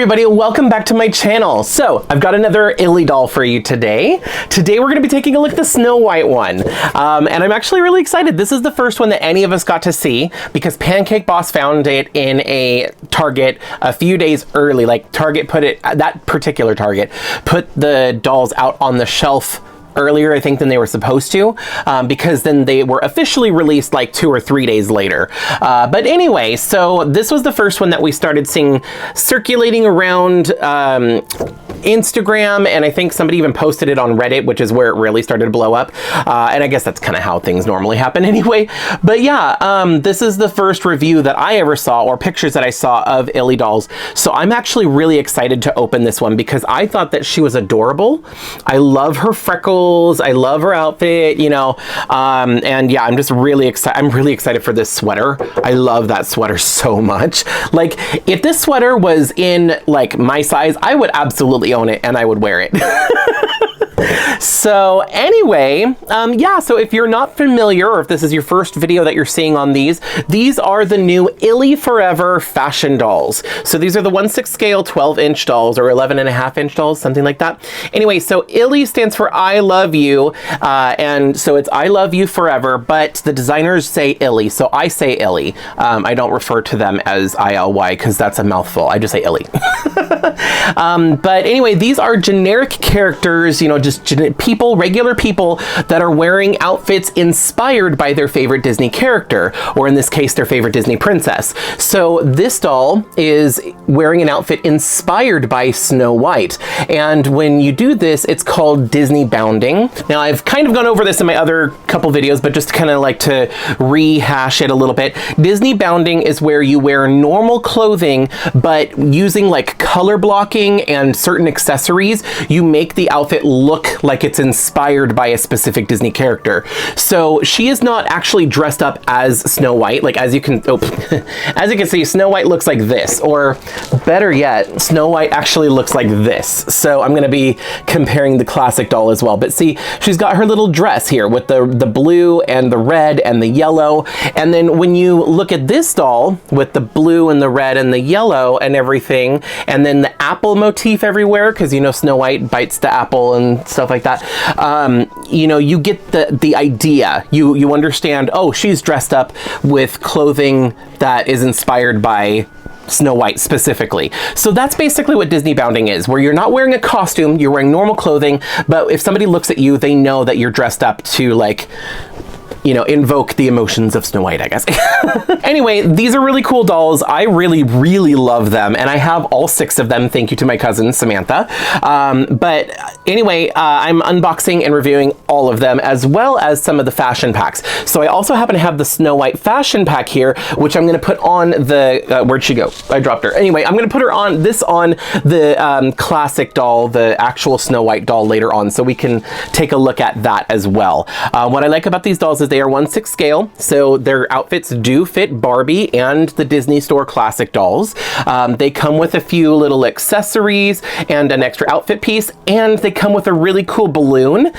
everybody, welcome back to my channel. So I've got another Illy doll for you today. Today we're going to be taking a look at the Snow White one. And I'm actually really excited. This is the first one that any of us got to see because Pancake Boss found it in a Target a few days early. Like Target put it, that particular Target, put the dolls out on the shelf earlier, I think, than they were supposed to, because then they were officially released like 2 or 3 days later. But anyway, so this was the first one that we started seeing circulating around Instagram, and I think somebody even posted it on Reddit, which is where it really started to blow up. And I guess that's kind of how things normally happen anyway. But yeah, this is the first review that I ever saw, or pictures that I saw of Illy dolls. So I'm actually really excited to open this one because I thought that she was adorable. I love her freckles. I love her outfit, you know, and yeah, I'm just really excited. I'm really excited for this sweater. I love that sweater so much. Like, if this sweater was in like my size, I would absolutely own it and I would wear it. So anyway, yeah, so if you're not familiar, or if this is your first video that you're seeing on these are the new Illy Forever fashion dolls. So these are the 1/6 scale 12-inch dolls, or 11.5-inch dolls, something like that. Anyway, so Illy stands for I love you, and so it's I love you forever, but the designers say Illy, so I say Illy. I don't refer to them as ILY because that's a mouthful. I just say Illy. But anyway, these are generic characters, you know, just people, regular people that are wearing outfits inspired by their favorite Disney character, or in this case, their favorite Disney princess. So this doll is wearing an outfit inspired by Snow White. And when you do this, it's called Disneybounding. Now, I've kind of gone over this in my other couple videos, but just to kind of like to rehash it a little bit. Disneybounding is where you wear normal clothing, but using like color blocking and certain accessories, you make the outfit look like it's inspired by a specific Disney character. So she is not actually dressed up as Snow White. Like, as you can as you can see, Snow White looks like this, or better yet, Snow White actually looks like this. So I'm going to be comparing the classic doll as well. But see, she's got her little dress here with the blue and the red and the yellow. And then when you look at this doll with the blue and the red and the yellow and everything, and then the apple motif everywhere, because you know Snow White bites the apple and stuff like that, you know, you get the idea. You understand, oh, she's dressed up with clothing that is inspired by Snow White specifically. So that's basically what Disneybounding is, where you're not wearing a costume, you're wearing normal clothing, but if somebody looks at you, they know that you're dressed up to, like, you know, invoke the emotions of Snow White, I guess. Anyway, these are really cool dolls. I really, really love them, and I have all 6 of them. Thank you to my cousin, Samantha. But anyway, I'm unboxing and reviewing all of them, as well as some of the fashion packs. So I also happen to have the Snow White fashion pack here, which I'm going to put on the, where'd she go? I dropped her. Anyway, I'm going to put her on the classic doll, the actual Snow White doll later on, so we can take a look at that as well. What I like about these dolls is they are 1/6 scale, so their outfits do fit Barbie and the Disney Store classic dolls. They come with a few little accessories and an extra outfit piece, and they come with a really cool balloon,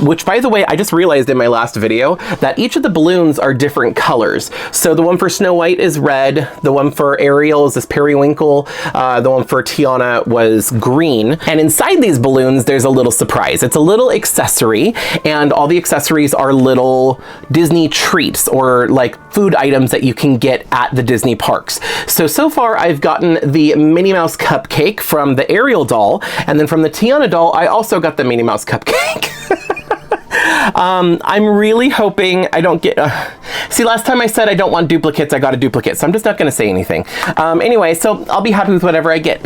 which, by the way, I just realized in my last video that each of the balloons are different colors. So the one for Snow White is red, the one for Ariel is this periwinkle, the one for Tiana was green, and inside these balloons there's a little surprise. It's a little accessory, and all the accessories are little Disney treats, or like food items that you can get at the Disney parks. So far I've gotten the Minnie Mouse cupcake from the Ariel doll, and then from the Tiana doll I also got the Minnie Mouse cupcake. I'm really hoping I don't get... see, last time I said I don't want duplicates, I got a duplicate, so I'm just not going to say anything. Anyway, so I'll be happy with whatever I get.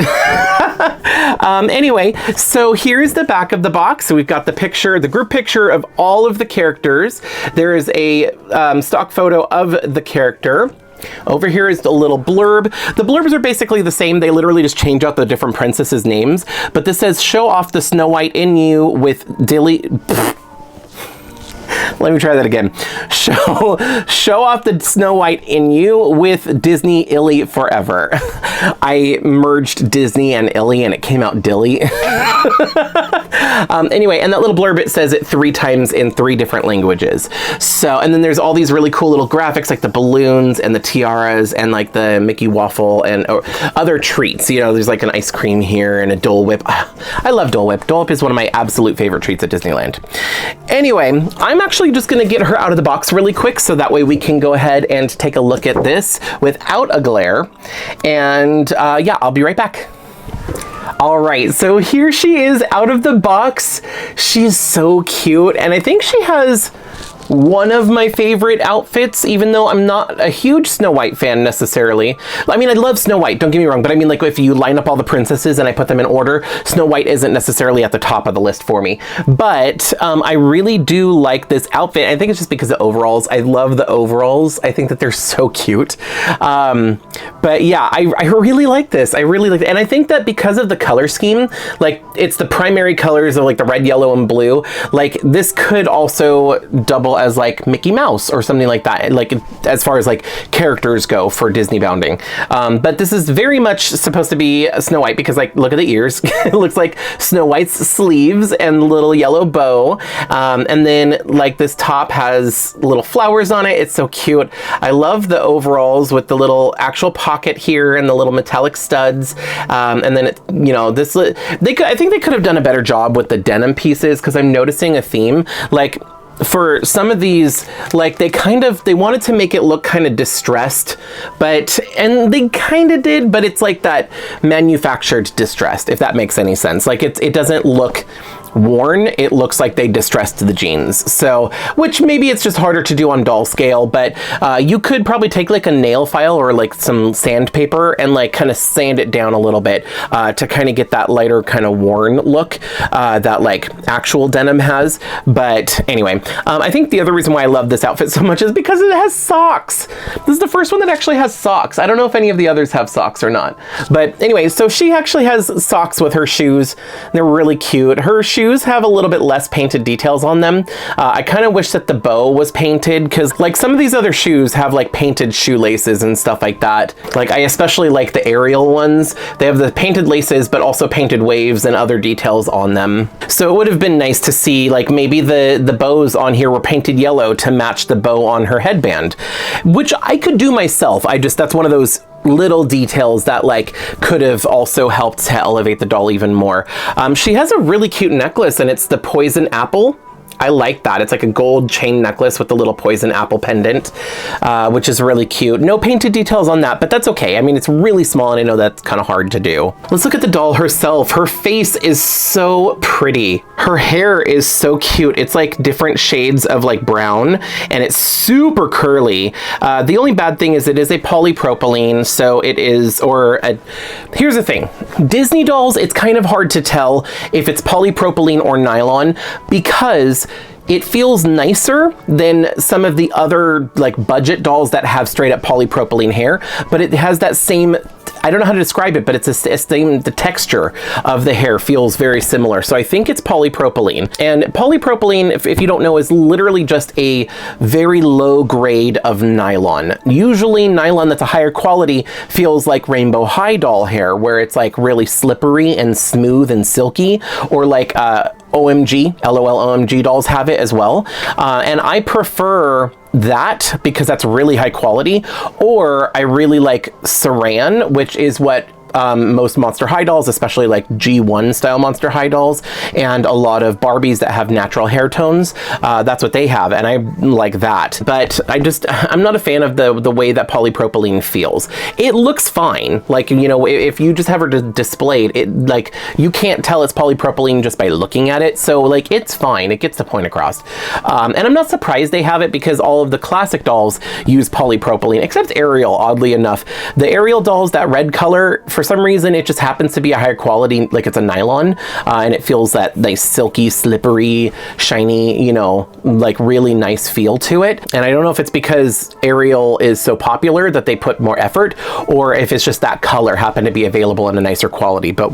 Anyway, so here's the back of the box. So we've got the picture, the group picture of all of the characters. There is a stock photo of the character. Over here is the little blurb. The blurbs are basically the same. They literally just change out the different princesses' names. But this says, show off the Snow White in you with Dilly... Let me try that again. Show off the Snow White in you with Disney Illy Forever. I merged Disney and Illy and it came out Dilly. Anyway, and that little blurb, it says it 3 times in 3 different languages. So, and then there's all these really cool little graphics, like the balloons and the tiaras and like the Mickey waffle and other treats. You know, there's like an ice cream here and a Dole Whip. I love Dole Whip. Dole Whip is one of my absolute favorite treats at Disneyland. Anyway, I'm actually just gonna get her out of the box really quick so that way we can go ahead and take a look at this without a glare. And yeah, I'll be right back. All right, so here she is out of the box. She's so cute, and I think she has one of my favorite outfits, even though I'm not a huge Snow White fan necessarily. I mean, I love Snow White, don't get me wrong, but I mean, like, if you line up all the princesses and I put them in order, Snow White isn't necessarily at the top of the list for me. But I really do like this outfit. I think it's just because of overalls. I love the overalls. I think that they're so cute. But yeah, I really like this. I really like it. And I think that because of the color scheme, like, it's the primary colors of like the red, yellow, and blue, like, this could also double as like Mickey Mouse or something like that, like as far as like characters go for Disneybounding. But this is very much supposed to be Snow White because, like, look at the ears. It looks like Snow White's sleeves and the little yellow bow. And then like this top has little flowers on it. It's so cute. I love the overalls with the little actual pocket here and the little metallic studs. And then it, you know, this, I think they could have done a better job with the denim pieces, because I'm noticing a theme. Like, for some of these, like, they wanted to make it look kind of distressed, and they kind of did, but it's like that manufactured distressed, if that makes any sense. Like, it doesn't look worn, it looks like they distressed the jeans. So, which maybe it's just harder to do on doll scale, but you could probably take like a nail file or like some sandpaper and like kind of sand it down a little bit to kind of get that lighter kind of worn look that like actual denim has. But anyway, I think the other reason why I love this outfit so much is because it has socks. This is the first one that actually has socks. I don't know if any of the others have socks or not. But anyway, so she actually has socks with her shoes. They're really cute. Her shoes have a little bit less painted details on them. I kind of wish that the bow was painted, because like some of these other shoes have like painted shoelaces and stuff like that. Like, I especially like the Ariel ones. They have the painted laces, but also painted waves and other details on them. So it would have been nice to see like maybe the bows on here were painted yellow to match the bow on her headband, which I could do myself. That's one of those little details that like could have also helped to elevate the doll even more. She has a really cute necklace, and it's the poison apple. I like that. It's like a gold chain necklace with the little poison apple pendant, which is really cute. No painted details on that, but that's okay. I mean, it's really small, and I know that's kind of hard to do. Let's look at the doll herself. Her face is so pretty. Her hair is so cute. It's like different shades of like brown, and it's super curly. The only bad thing is it is a polypropylene, so it is, here's the thing. Disney dolls, it's kind of hard to tell if it's polypropylene or nylon, because it feels nicer than some of the other like budget dolls that have straight up polypropylene hair, but it has that same, I don't know how to describe it, but it's the texture of the hair feels very similar. So I think it's polypropylene. And polypropylene, if you don't know, is literally just a very low grade of nylon. Usually nylon that's a higher quality feels like Rainbow High doll hair, where it's like really slippery and smooth and silky, or like OMG, LOL OMG dolls have it as well. And I prefer that because that's really high quality, or I really like Saran, which is what most Monster High dolls, especially like G1 style Monster High dolls, and a lot of Barbies that have natural hair tones, that's what they have, and I like that. But I'm not a fan of the way that polypropylene feels. It looks fine, like, you know, if you just have her displayed, it like you can't tell it's polypropylene just by looking at it, so like it's fine, it gets the point across. And I'm not surprised they have it, because all of the classic dolls use polypropylene, except Ariel, oddly enough. The Ariel dolls, that red color, for some reason it just happens to be a higher quality, like it's a nylon, and it feels that nice silky, slippery, shiny, you know, like really nice feel to it. And I don't know if it's because Ariel is so popular that they put more effort, or if it's just that color happened to be available in a nicer quality. But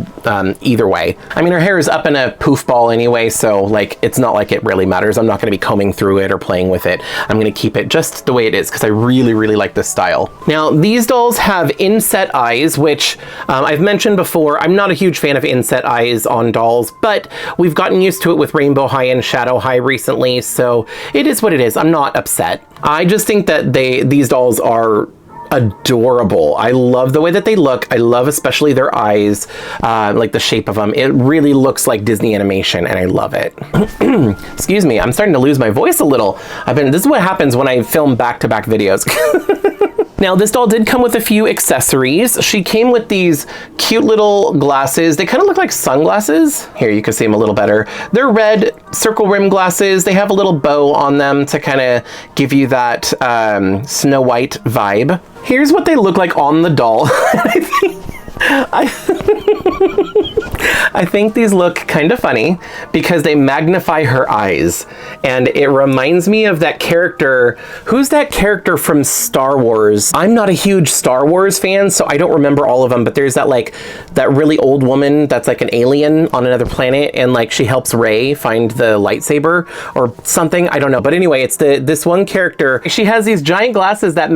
either way, I mean, her hair is up in a poof ball anyway, so like it's not like it really matters. I'm not going to be combing through it or playing with it. I'm going to keep it just the way it is, because I really like this style. Now these dolls have inset eyes, which I've mentioned before, I'm not a huge fan of inset eyes on dolls, but we've gotten used to it with Rainbow High and Shadow High recently, so it is what it is. I'm not upset. I just think that these dolls are adorable. I love the way that they look. I love especially their eyes, like the shape of them. It really looks like Disney animation, and I love it. Excuse me, I'm starting to lose my voice a little. This is what happens when I film back-to-back videos. Now, this doll did come with a few accessories. She came with these cute little glasses. They kind of look like sunglasses. Here, you can see them a little better. They're red circle rim glasses. They have a little bow on them to kind of give you that Snow White vibe. Here's what they look like on the doll. I think these look kind of funny because they magnify her eyes, and it reminds me of that character. Who's that character from Star Wars? I'm not a huge Star Wars fan, so I don't remember all of them, but there's that really old woman that's like an alien on another planet, and like she helps Rey find the lightsaber or something. I don't know, but anyway, it's this one character. She has these giant glasses that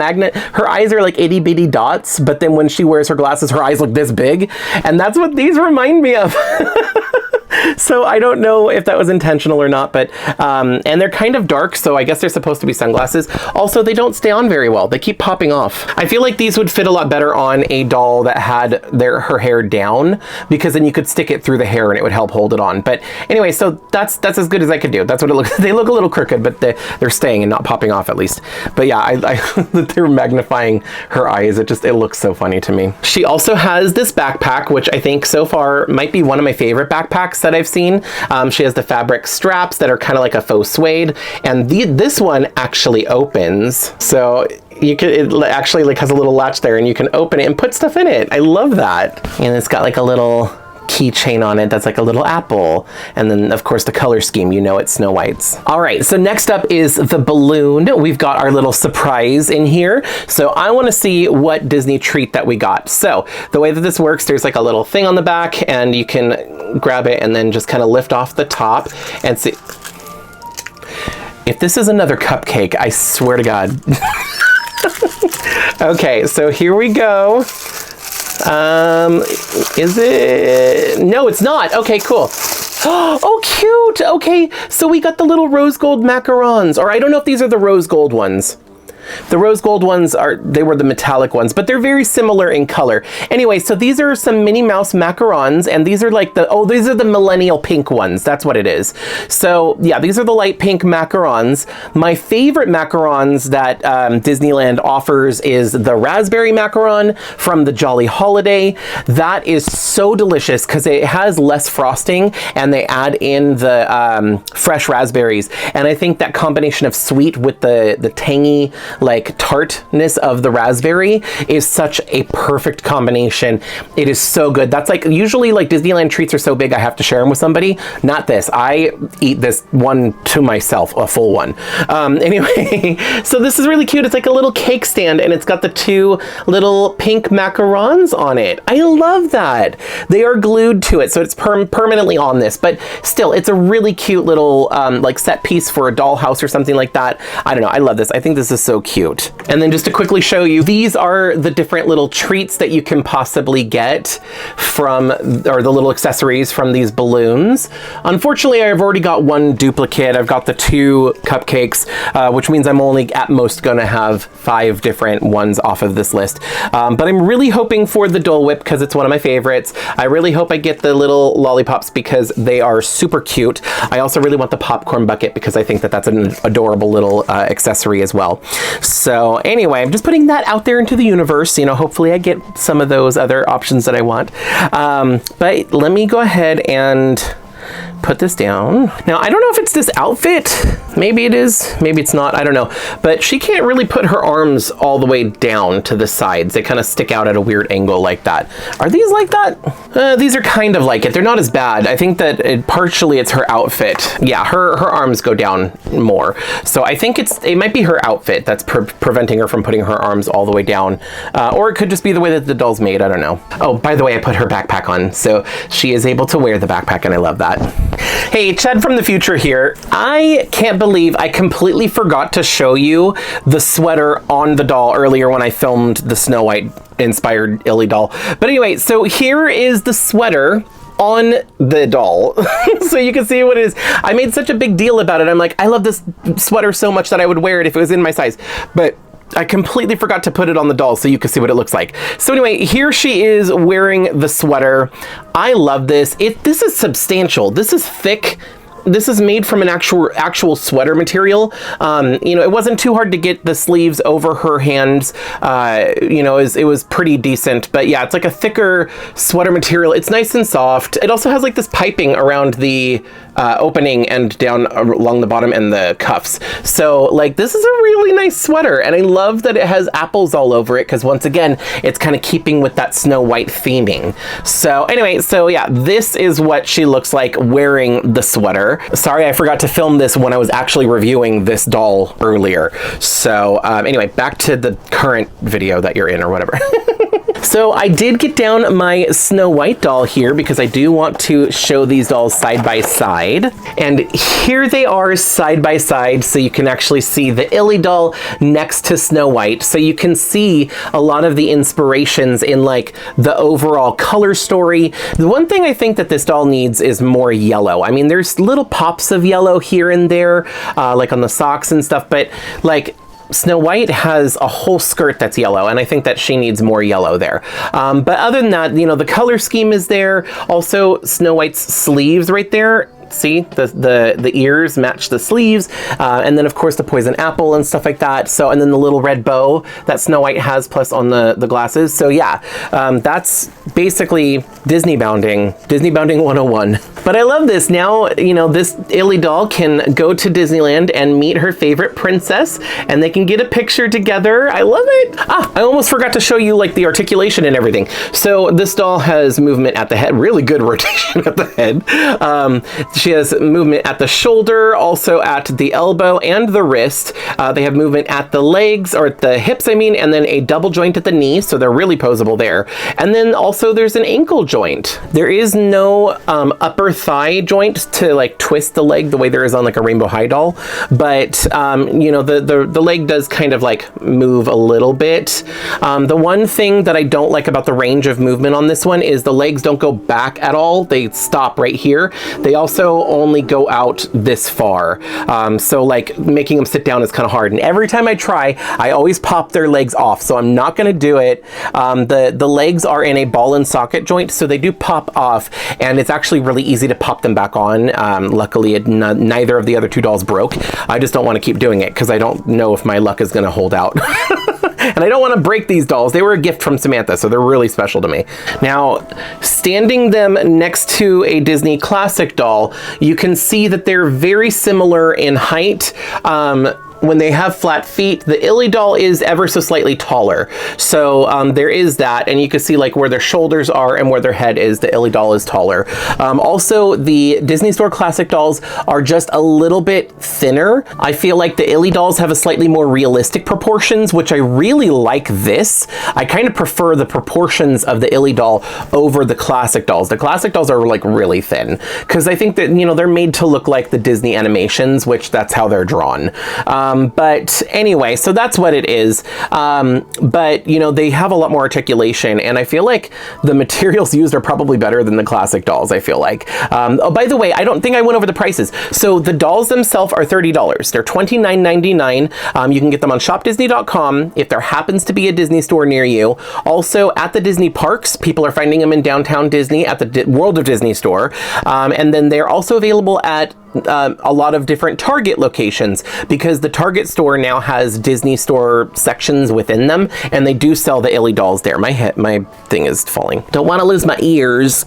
her eyes are like itty bitty dots, but then when she wears her glasses, her eyes look this big, and that's what these remind me of. So I don't know if that was intentional or not, but and they're kind of dark, so I guess they're supposed to be sunglasses. Also, they don't stay on very well. They keep popping off. I feel like these would fit a lot better on a doll that had her hair down, because then you could stick it through the hair and it would help hold it on. But anyway, so that's as good as I could do. That's what it looks. They look a little crooked, but they're staying and not popping off at least. But yeah, they're magnifying her eyes. It looks so funny to me. She also has this backpack, which I think so far might be one of my favorite backpacks that I've seen. She has the fabric straps that are kind of like a faux suede, and this one actually opens, so it actually like has a little latch there, and you can open it and put stuff in it. I love that. And it's got like a little keychain on it that's like a little apple, and then of course the color scheme, you know, it's Snow White's. All right, so next up is the balloon. We've got our little surprise in here, so I want to see what Disney treat that we got. So the way that this works, there's like a little thing on the back, and you can grab it and then just kind of lift off the top and see. If this is another cupcake, I swear to God. Okay, so here we go. Is it? No, it's not. Okay, cool. Oh, cute. Okay, so we got the little rose gold macarons, or I don't know if these are the rose gold ones. The rose gold ones they were the metallic ones, but they're very similar in color. Anyway, so these are some Minnie Mouse macarons, and these are like these are the millennial pink ones. That's what it is. So yeah, these are the light pink macarons. My favorite macarons that Disneyland offers is the raspberry macaron from the Jolly Holiday. That is so delicious because it has less frosting, and they add in the fresh raspberries. And I think that combination of sweet with the tangy, like tartness of the raspberry is such a perfect combination. It is so good. That's like, usually like Disneyland treats are so big I have to share them with somebody. Not this. I eat this one to myself, a full one. Anyway, so this is really cute. It's like a little cake stand, and it's got the two little pink macarons on it. I love that. They are glued to it, so it's permanently on this, but still, it's a really cute little like set piece for a dollhouse or something like that. I don't know. I love this. I think this is so cute. And then just to quickly show you, these are the different little treats that you can possibly get from, or the little accessories from these balloons. Unfortunately, I've already got one duplicate. I've got the 2 cupcakes, which means I'm only at most gonna have 5 different ones off of this list. But I'm really hoping for the Dole Whip because it's one of my favorites. I really hope I get the little lollipops because they are super cute. I also really want the popcorn bucket because I think that that's an adorable little accessory as well. So anyway, I'm just putting that out there into the universe. You know, hopefully I get some of those other options that I want. But let me go ahead and put this down. Now, I don't know if it's this outfit. Maybe it is, maybe it's not, I don't know. But she can't really put her arms all the way down to the sides. They kind of stick out at a weird angle like that. Are these like that? These are kind of like it. They're not as bad. I think that partially it's her outfit. Yeah, her arms go down more. So I think it might be her outfit that's preventing her from putting her arms all the way down. Or it could just be the way that the doll's made, I don't know. Oh, by the way, I put her backpack on. So she is able to wear the backpack, and I love that. Hey, Chad from the future here. I can't believe I completely forgot to show you the sweater on the doll earlier when I filmed the Snow White inspired Illy doll. But anyway, so here is the sweater on the doll. So you can see what it is. I made such a big deal about it. I'm like, I love this sweater so much that I would wear it if it was in my size. But I completely forgot to put it on the doll so you can see what it looks like. So anyway, here she is wearing the sweater. I love this. This is substantial. This is thick. This is made from an actual sweater material. You know, it wasn't too hard to get the sleeves over her hands. You know, it was pretty decent. But yeah, it's like a thicker sweater material. It's nice and soft. It also has like this piping around the opening and down along the bottom and the cuffs. So like, this is a really nice sweater. And I love that it has apples all over it, because once again, it's kind of keeping with that Snow White theming. So anyway, so yeah, this is what she looks like wearing the sweater. Sorry, I forgot to film this when I was actually reviewing this doll earlier. So anyway, back to the current video that you're in or whatever. So I did get down my Snow White doll here because I do want to show these dolls side by side. And here they are side by side, so you can actually see the Illy doll next to Snow White. So you can see a lot of the inspirations in like the overall color story. The one thing I think that this doll needs is more yellow. I mean, there's little pops of yellow here and there, like on the socks and stuff, but like, Snow White has a whole skirt that's yellow, and I think that she needs more yellow there. But other than that, you know, the color scheme is there. Also, Snow White's sleeves right there. See, the ears match the sleeves, and then of course the poison apple and stuff like that. So, and then the little red bow that Snow White has, plus on the glasses. So yeah, that's basically Disneybounding 101. But I love this. Now, you know, this Illy doll can go to Disneyland and meet her favorite princess, and they can get a picture together. I love it. Ah, I almost forgot to show you like the articulation and everything. So this doll has movement at the head, really good rotation at the head. She has movement at the shoulder, also at the elbow and the wrist. They have movement at the legs, or at the hips, I mean, and then a double joint at the knee, so they're really posable there. And then also there's an ankle joint. There is no upper thigh joint to like twist the leg the way there is on like a Rainbow High doll, but you know, the leg does kind of like move a little bit. The one thing that I don't like about the range of movement on this one is the legs don't go back at all. They stop right here. They also only go out this far. So like making them sit down is kind of hard. And every time I try, I always pop their legs off. So I'm not going to do it. The legs are in a ball and socket joint, so they do pop off, and it's actually really easy to pop them back on. Luckily, neither of the other two dolls broke. I just don't want to keep doing it because I don't know if my luck is going to hold out. And I don't want to break these dolls. They were a gift from Samantha, so they're really special to me. Now, standing them next to a Disney classic doll, you can see that they're very similar in height. When they have flat feet, the Illy doll is ever so slightly taller. So there is that, and you can see like where their shoulders are and where their head is, the Illy doll is taller. Also, the Disney Store classic dolls are just a little bit thinner. I feel like the Illy dolls have a slightly more realistic proportions, which I really like this. I kind of prefer the proportions of the Illy doll over the classic dolls. The classic dolls are like really thin, because I think that, you know, they're made to look like the Disney animations, which that's how they're drawn. But anyway, so that's what it is. But you know, they have a lot more articulation, and I feel like the materials used are probably better than the classic dolls, I feel like. Oh, by the way, I don't think I went over the prices. So the dolls themselves are $30. They're $29.99. You can get them on shopdisney.com if there happens to be a Disney store near you. Also at the Disney parks, people are finding them in downtown Disney at the World of Disney store. And then they're also available at a lot of different Target locations, because the Target store now has Disney store sections within them, and they do sell the Illy dolls there. My thing is falling. Don't want to lose my ears.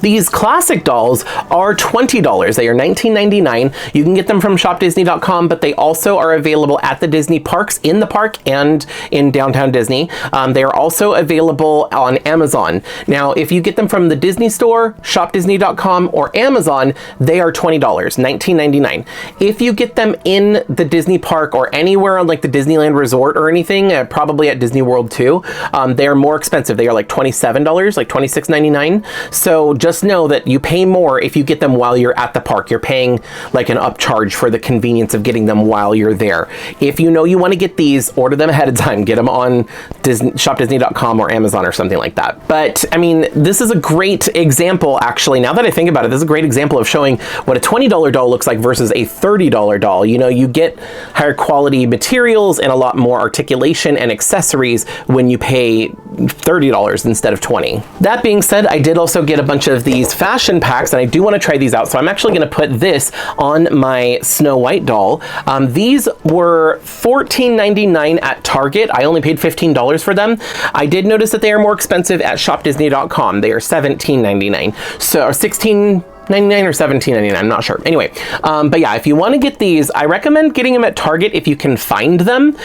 These classic dolls are $20. They are $19.99. You can get them from shopdisney.com, but they also are available at the Disney parks, in the park and in downtown Disney. They are also available on Amazon. Now, if you get them from the Disney store, shopdisney.com, or Amazon, they are $20. $19.99. If you get them in the Disney park or anywhere on like the Disneyland Resort or anything, probably at Disney World too, they are more expensive. They are like $27, like $26.99. So just know that you pay more if you get them while you're at the park. You're paying like an upcharge for the convenience of getting them while you're there. If you know you want to get these, order them ahead of time. Get them on shopdisney.com or Amazon or something like that. But I mean, this is a great example, actually. Now that I think about it, this is a great example of showing what a $20 doll looks like versus a $30 doll. You know, you get higher quality materials and a lot more articulation and accessories when you pay $30 instead of $20. That being said, I did also get a bunch of these fashion packs, and I do want to try these out. So I'm actually going to put this on my Snow White doll. These were $14.99 at Target. I only paid $15 for them. I did notice that they are more expensive at shopdisney.com. They are $17.99. So, or $16.99 or $17.99, I'm not sure. Anyway, but yeah, if you want to get these, I recommend getting them at Target if you can find them,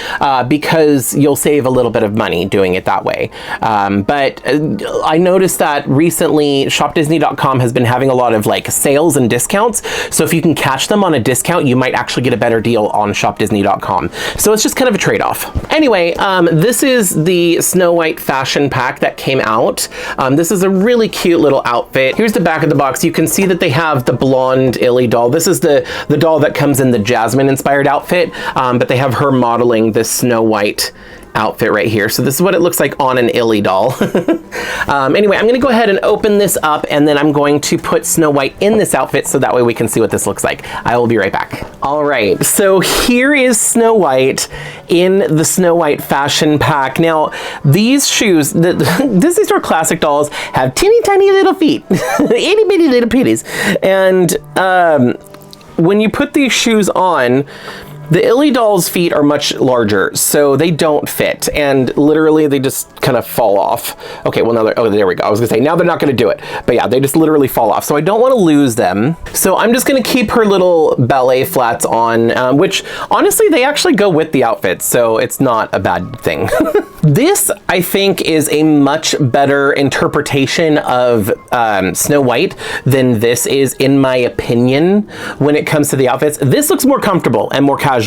because you'll save a little bit of money doing it that way. But I noticed that recently shopdisney.com has been having a lot of like sales and discounts. So if you can catch them on a discount, you might actually get a better deal on shopdisney.com. So it's just kind of a trade-off. Anyway, this is the Snow White fashion pack that came out. This is a really cute little outfit. Here's the back of the box. You can see that they have the blonde Illy doll. This is the doll that comes in the Jasmine inspired outfit, but they have her modeling this Snow White outfit right here. So this is what it looks like on an Illy doll. Anyway, I'm gonna go ahead and open this up, and then I'm going to put Snow White in this outfit so that way we can see what this looks like. I will be right back. All right, so here is Snow White in the Snow White fashion pack. Now, these shoes, the Disney Store Classic dolls have teeny tiny little feet, itty bitty little pitties. And when you put these shoes on, the Illy doll's feet are much larger, so they don't fit, and literally they just kind of fall off. Okay, well now they're, oh, there we go. I was gonna say, now they're not gonna do it, but yeah, they just literally fall off. So I don't wanna lose them. So I'm just gonna keep her little ballet flats on, which honestly, they actually go with the outfit, so it's not a bad thing. This, I think, is a much better interpretation of Snow White than this is, in my opinion, when it comes to the outfits. This looks more comfortable and more casual.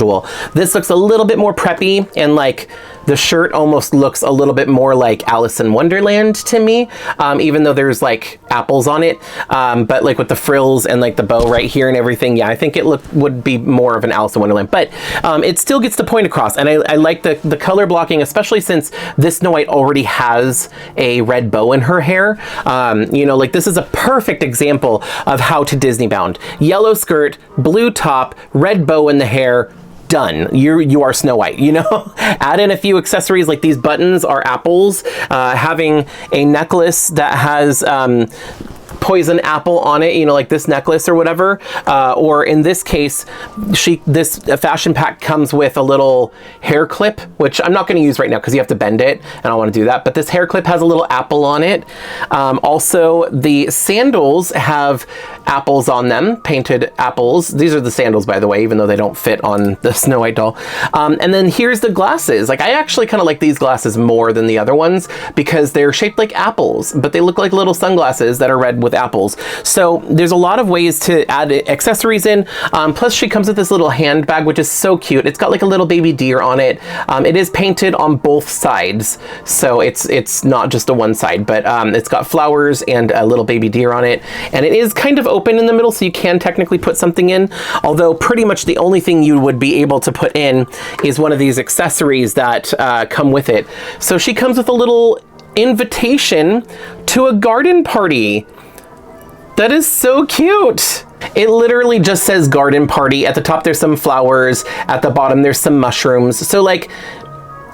This looks a little bit more preppy, and like the shirt almost looks a little bit more like Alice in Wonderland to me, even though there's like apples on it, but like with the frills and like the bow right here and everything, yeah, I think it would be more of an Alice in Wonderland, but it still gets the point across, and I like the color blocking, especially since this Snow White already has a red bow in her hair. You know, like this is a perfect example of how to Disneybound. Yellow skirt, blue top, red bow in the hair, done. You are Snow White, you know? Add in a few accessories, like these buttons are apples, having a necklace that has poison apple on it, you know, like this necklace or whatever, or in this case, this fashion pack comes with a little hair clip, which I'm not going to use right now because you have to bend it, and I don't want to do that, but this hair clip has a little apple on it. Also, the sandals have apples on them, painted apples. These are the sandals, by the way, even though they don't fit on the Snow White doll. And then here's the glasses. Like, I actually kind of like these glasses more than the other ones because they're shaped like apples, but they look like little sunglasses that are red with apples. So there's a lot of ways to add accessories in. Plus she comes with this little handbag, which is so cute. It's got like a little baby deer on it. It is painted on both sides, so it's not just a one side, but it's got flowers and a little baby deer on it, and it is kind of open in the middle, so you can technically put something in, although pretty much the only thing you would be able to put in is one of these accessories that come with it. So she comes with a little invitation to a garden party. That is so cute. It literally just says garden party. At the top there's some flowers, at the bottom there's some mushrooms. So like,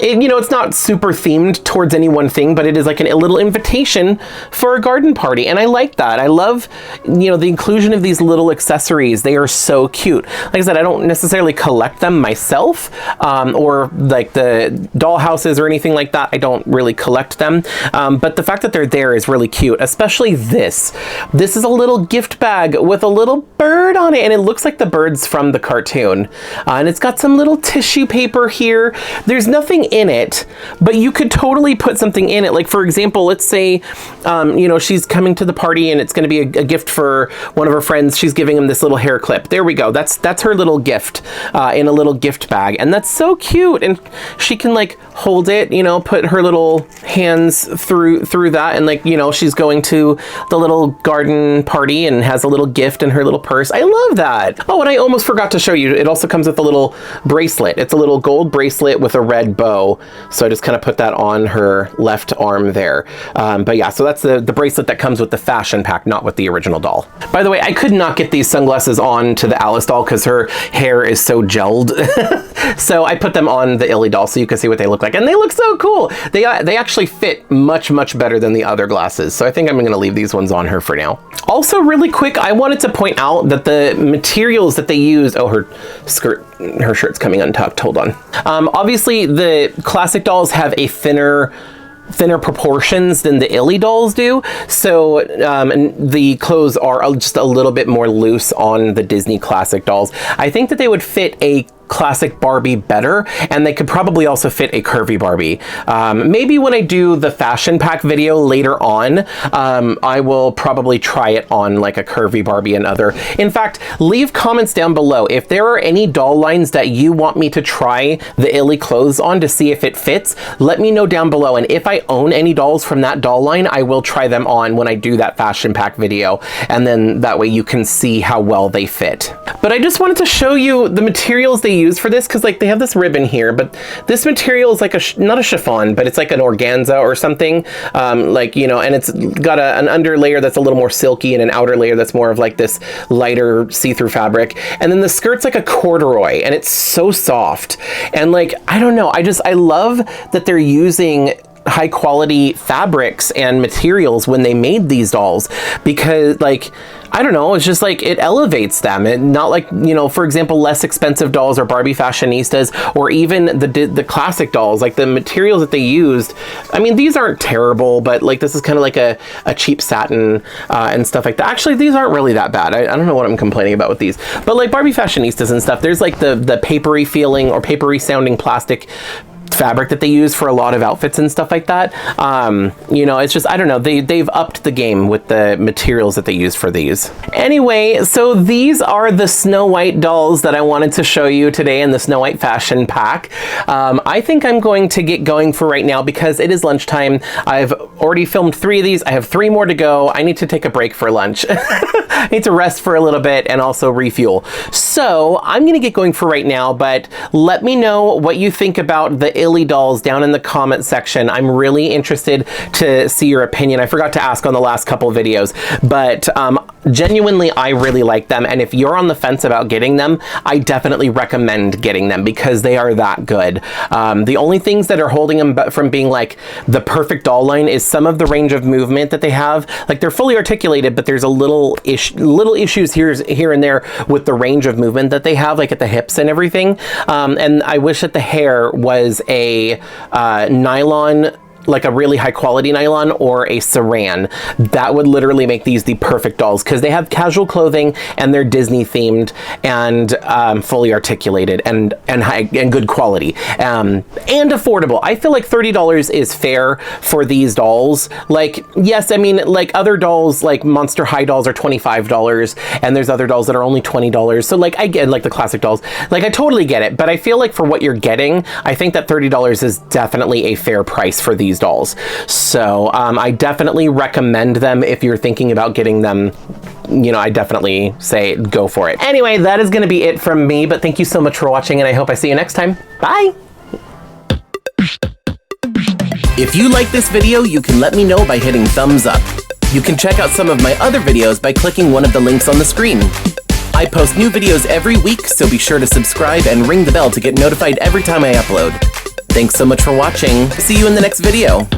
you know, it's not super themed towards any one thing, but it is like a little invitation for a garden party. And I like that. I love, you know, the inclusion of these little accessories. They are so cute. Like I said, I don't necessarily collect them myself, or like the doll houses or anything like that. I don't really collect them. But the fact that they're there is really cute, especially this. This is a little gift bag with a little bird on it, and it looks like the bird's from the cartoon. And it's got some little tissue paper here. There's nothing in it, but you could totally put something in it. Like, for example, let's say, you know, she's coming to the party and it's going to be a gift for one of her friends. She's giving him this little hair clip. There we go. That's her little gift in a little gift bag. And that's so cute. And she can like hold it, you know, put her little hands through that. And like, you know, she's going to the little garden party and has a little gift in her little purse. I love that. Oh, and I almost forgot to show you. It also comes with a little bracelet. It's a little gold bracelet with a red bow. So I just kind of put that on her left arm there. But yeah, so that's the bracelet that comes with the fashion pack, not with the original doll. By the way, I could not get these sunglasses on to the Alice doll because her hair is so gelled. So I put them on the Illy doll so you can see what they look like. And they look so cool. They actually fit much, much better than the other glasses. So I think I'm going to leave these ones on her for now. Also, really quick, I wanted to point out that the materials that they use, oh, her shirt's coming untucked. Hold on. Obviously, the classic dolls have a thinner proportions than the Illy dolls do. So and the clothes are just a little bit more loose on the Disney classic dolls. I think that they would fit a classic Barbie better, and they could probably also fit a curvy Barbie. Maybe when I do the fashion pack video later on, I will probably try it on like a curvy Barbie and other. In fact, leave comments down below if there are any doll lines that you want me to try the Illy clothes on to see if it fits. Let me know down below, and if I own any dolls from that doll line, I will try them on when I do that fashion pack video, and then that way you can see how well they fit. But I just wanted to show you the materials they use for this, because like they have this ribbon here, but this material is like not a chiffon, but it's like an organza or something, like, you know, and it's got an under layer that's a little more silky and an outer layer that's more of like this lighter see-through fabric, and then the skirt's like a corduroy, and it's so soft. And like, I don't know, I love that they're using high quality fabrics and materials when they made these dolls, because like, I don't know, it's just like it elevates them. And not like, you know, for example, less expensive dolls or Barbie fashionistas, or even the classic dolls, like the materials that they used. I mean, these aren't terrible, but like this is kind of like a cheap satin and stuff like that. Actually, these aren't really that bad. I don't know what I'm complaining about with these, but like Barbie fashionistas and stuff, there's like the papery feeling or papery sounding plastic fabric that they use for a lot of outfits and stuff like that. You know, it's just, I don't know, they've upped the game with the materials that they use for these. Anyway, so these are the Snow White dolls that I wanted to show you today in the Snow White fashion pack. I think I'm going to get going for right now because it is lunchtime. I've already filmed 3 of these. I have 3 more to go. I need to take a break for lunch. I need to rest for a little bit and also refuel. So I'm gonna get going for right now, but let me know what you think about the Illy dolls down in the comment section. I'm really interested to see your opinion. I forgot to ask on the last couple videos, but genuinely, I really like them. And if you're on the fence about getting them, I definitely recommend getting them because they are that good. The only things that are holding them from being like the perfect doll line is some of the range of movement that they have. Like they're fully articulated, but there's a little issues here and there with the range of movement that they have, like at the hips and everything. And I wish that the hair was a nylon, like a really high quality nylon or a saran. That would literally make these the perfect dolls because they have casual clothing and they're Disney themed and fully articulated and high and good quality and affordable. I feel like $30 is fair for these dolls. Like, yes, I mean, like other dolls, like Monster High dolls are $25 and there's other dolls that are only $20. So like, I get like the classic dolls, like I totally get it, but I feel like for what you're getting, I think that $30 is definitely a fair price for these dolls. So I definitely recommend them if you're thinking about getting them. You know, I definitely say go for it. Anyway, that is going to be it from me, but thank you so much for watching and I hope I see you next time. Bye! If you like this video, you can let me know by hitting thumbs up. You can check out some of my other videos by clicking one of the links on the screen. I post new videos every week, so be sure to subscribe and ring the bell to get notified every time I upload. Thanks so much for watching. See you in the next video.